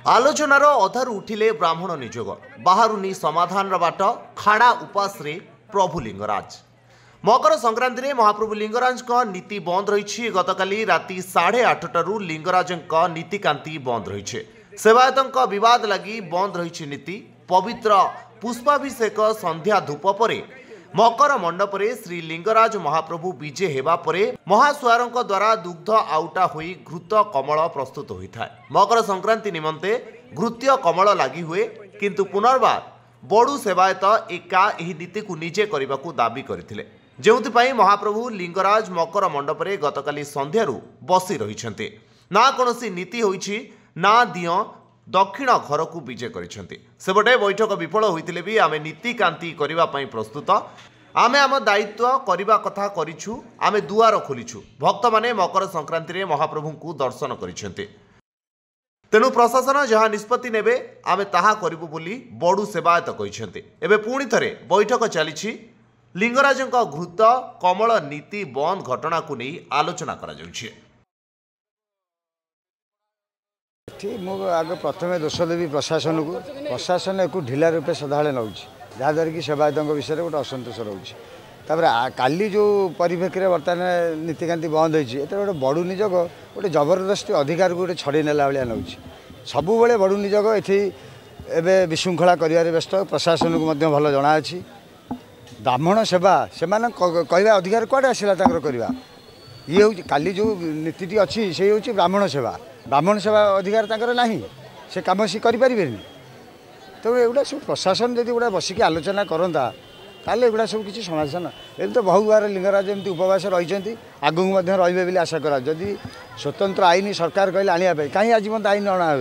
आलोचनार अधारू उठिले ब्राह्मण निजोग बाहरुनी समाधान बाट खाड़ा उपास रे प्रभु लिंगराज। मकर संक्रांति रे महाप्रभु लिंगराज नीति बंद रही। गतकाली राति 8:30 लिंगराज नीतिकांति बंद रही। सेवायत विवाद लगी बंद रही नीति। पवित्र पुष्पाभिषेक संध्या धूप पर मकर मंडप रे श्री लिंगराज महाप्रभु विजे हेबा परे महासुआरों द्वारा दुग्ध आउटा होई घृत कमल प्रस्तुत होता है। मकर संक्रांति निमंते घृत्य कमल लगी हुए किंतु पुनर्बार बड़ू सेवायत एका एही नीति को निजे करने को दाबी करथिले, जेउथिपाई महाप्रभु लिंगराज मकर मंडप रे गतकाली संध्यारू बसी रहिछन्ते। ना कोनोसी नीति होईछि ना दियो दक्षिण घर को विजे करिसेंते। सेबटे बैठक विफल होइतिले भी आमे नीतिकांति करिबा पई प्रस्तुत। आमे आम दायित्व करिबा कथा करिछु। आमे दुआर खोलिछु। भक्त माने मकर संक्रांति रे महाप्रभु को दर्शन करिसेंते। तेणु प्रशासन जहाँ निष्पत्ति नेबे आमे ताहा करिबु बोली बड़ू सेवायत कहिसेंते। एबे पुणी थरे बैठक चलिछि। लिंगराजଙ୍କ घृत कमल नीति बंद घटना को नहीं आलोचना करा जाउछि। आगे प्रथम दोष देवी प्रशासन को। प्रशासन एक ढिला रूपे सदाबले नौ जहाँद्वारा कि सेवायत विषय में गोटे असंतोष रोचे। काली जो परिप्रेक्षी में बर्तमान नीतिकांति बंद होती गोटे बड़ू निजोग गोटे जबरदस्ती अधिकार को गोटे छड़े नेला भाया नौ। सबुबले बड़ू निजोग ये विशृंखला कर व्यस्त। प्रशासन को भल जना अच्छी ब्राह्मण सेवा से कहवा अधिकार कड़े आसला करवा। ये हूँ काली जो नीति अच्छी से हूँ ब्राह्मण सेवा अधिकार तंकर नहीं से कम सी करें। तो एगुड़ा सब प्रशासन जब गुड़ा बसिक आलोचना करता ताले एगुड़ा सब किसी समाधान। ये तो बहु बार लिंगराज एमती उपवास रही आगू रे आशा करा। जदि स्वतंत्र आईन सरकार कहले आने कहीं आज आईन अणा